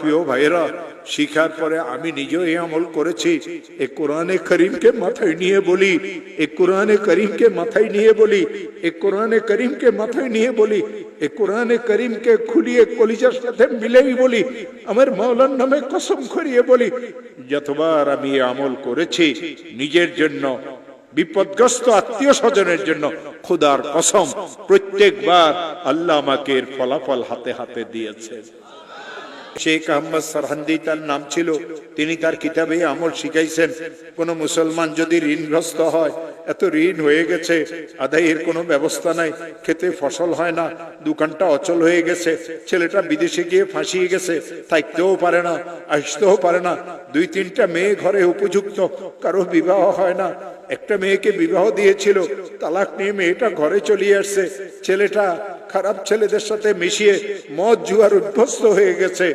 প্রিয় ভাইয়েরা, শিখার পরে আমি নিজেও এই আমল করেছি। এই কোরআনে করিমকে মাথায় নিয়ে বলি, এই কোরআনে করিমকে মাথায় নিয়ে বলি, এই কোরআনে করিমকে মাথায় নিয়ে বলি, এই কোরআনে করিমকে খুলিয়ে কলিজার সাথে মিলেই বলি, আমার মাওলার নামে কসম করিয়ে বলি, যতবার আমি এই আমল করেছি নিজের জন্য, বিপদগ্রস্ত আত্মীয় স্বজনের জন্য, খোদার কসম প্রত্যেকবার আল্লাহ আমাকে এর ফলাফল হাতে হাতে দিয়েছেন। শেখ আহমদ সরহান্দি তার নাম ছিল। তিনি তার কিতাবে আমল শিখাইছেন, কোন মুসলমান যদি ঋণগ্রস্ত হয়, এত ঋণ হয়ে গেছে, আদায়ের কোনো ব্যবস্থা নাই, খেতে ফসল হয় না, দোকানটা অচল হয়ে গেছে, ছেলেটা বিদেশে গিয়ে ফাঁসিয়ে গেছে, থাকতেও পারে না, আসতেও পারে না, 2-3টা মেয়ে ঘরে উপযুক্ত, কারো বিবাহ হয় না, একটা মেয়েকে বিবাহ দিয়েছিল, তালাক নিয়ে মেয়েটা ঘরে চলে আসছে, ছেলেটা খারাপ ছেলেদের সাথে মিশিয়ে মদ জুয়ার অভ্যস্ত হয়ে গেছে।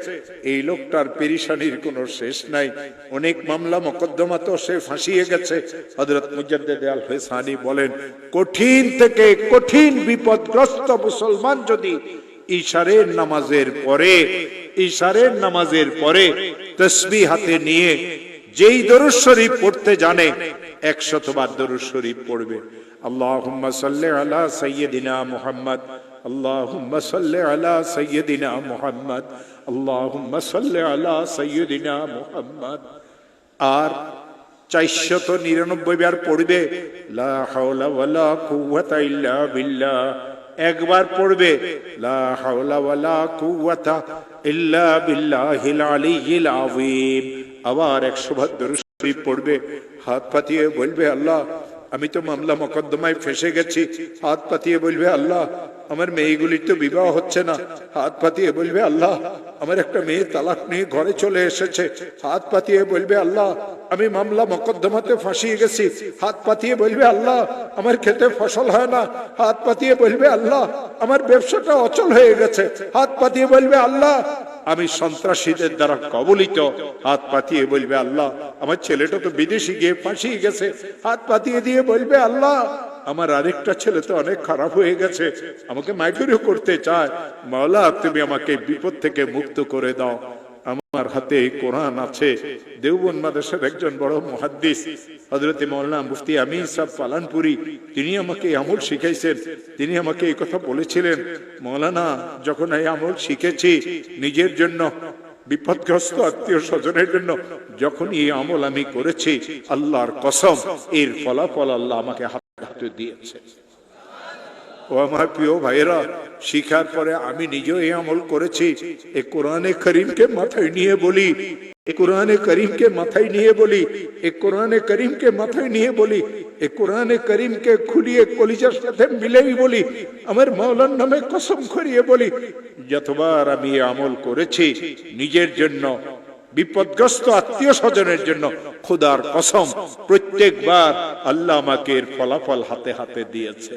এই লোকটার পেরেশানির কোনো শেষ নাই, অনেক মামলা মোকদ্দমা তো সে ফাঁসিয়ে গেছে। হযরত মুজাদ্দিদ আল ফিসানি বলেন, কঠিন থেকে কঠিন বিপদগ্রস্ত মুসলমান যদি ইশারের নামাজের পরে তাসবিহ হাতে নিয়ে যেই দরুদ শরীফ পড়তে জানে, 100 বার দরুদ শরীফ পড়বে। আল্লাহুম্মা সাল্লি আলা সাইয়্যিদিনা মুহাম্মদ, আল্লাহুম্মা সাল্লি আলা সাইয়্যিদিনা মুহাম্মদ, আল্লাহুম্মা সাল্লি আলা সাইয়্যিদিনা মুহাম্মদ। আর 499 বার পড়বে লা হাওলা ওয়ালা কুওয়াতা ইল্লা বিল্লাহ। একবার পড়বে লা হাওলা ওয়ালা কুওয়াতা ইল্লা বিল্লাহিল আলিয়্যিল আযীম। আবার 100 বার দরুদ শরীফ পড়বে, হাত পাতিয়ে বলবে, আল্লাহ আমি তো মামলা মোকদ্দমায় ফেঁসে গেছি। হাত পাতিয়ে বলবে, আল্লাহ আমার মেয়েগুলির তো বিবাহ হচ্ছে না। হাত পাতিয়ে বলবে, আল্লাহ আমার একটা মেয়ে তালাক নিয়ে ঘরে চলে এসেছে। হাত পাতিয়ে বলবে, আল্লাহ আমি মামলা মোকদ্দমাতে ফাঁসিয়ে গেছি। হাত পাতিয়ে বলবে, আল্লাহ আমার খেতে ফসল হয় না। হাত পাতিয়ে বলবে, আল্লাহ আমার ব্যবসাটা অচল হয়ে গেছে। হাত পাতিয়ে বলবে, আল্লাহ আমি সন্ত্রাসীদের দ্বারা কবলিত। হাত পাতিয়ে বলবে, আল্লাহ আমার ছেলেটা তো বিদেশে গিয়ে ফাঁসিয়ে গেছে। হাত পাতিয়ে দিয়ে বলবে, আল্লাহ আমার আরেকটা ছেলে তো অনেক খারাপ হয়ে গেছে, আমাকে মাইকুরিও করতে চায়। মাওলা তুমি আমাকে বিপদ থেকে মুক্ত করে দাও। আমার হাতে কোরআন আছে। দেওবন্দ মাদ্রাসার একজন বড় মুহাদ্দিস হযরত মাওলানা মুফতি আমিন সাহেব পালানপুরি, তিনি আমাকে আমল শিখাইছেন। তিনি আমাকে এই কথা বলেছিলেন, মাওলানা যখন এই আমল শিখেছি নিজের জন্য, বিপদগ্রস্ত আত্মীয় স্বজনের জন্য, যখন এই আমল আমি করেছি, আল্লাহর কসম এর ফলাফল আল্লাহ আমাকে হাতে দিয়েছে। ও আমার প্রিয় ভাইয়েরা, শিখার পরে আমি নিজেও এই আমল করেছি। এই কোরআনে করিমকে মাথায় নিয়ে বলি, এই কোরআনে করিমকে মাথায় নিয়ে বলি, এই কোরআনে করিমকে মাথায় নিয়ে বলি, এই কোরআনে করিমকে খুলিয়ে কলিজার সাথে মিলেই বলি, আমার মাওলার নামে কসম করিয়ে বলি, যতবার আমি এই আমল করেছি নিজের জন্য, বিপদগ্রস্ত আত্মীয় স্বজনের জন্য, খোদার কসম প্রত্যেকবার আল্লাহ আমাকে এর ফলাফল হাতে হাতে দিয়েছে।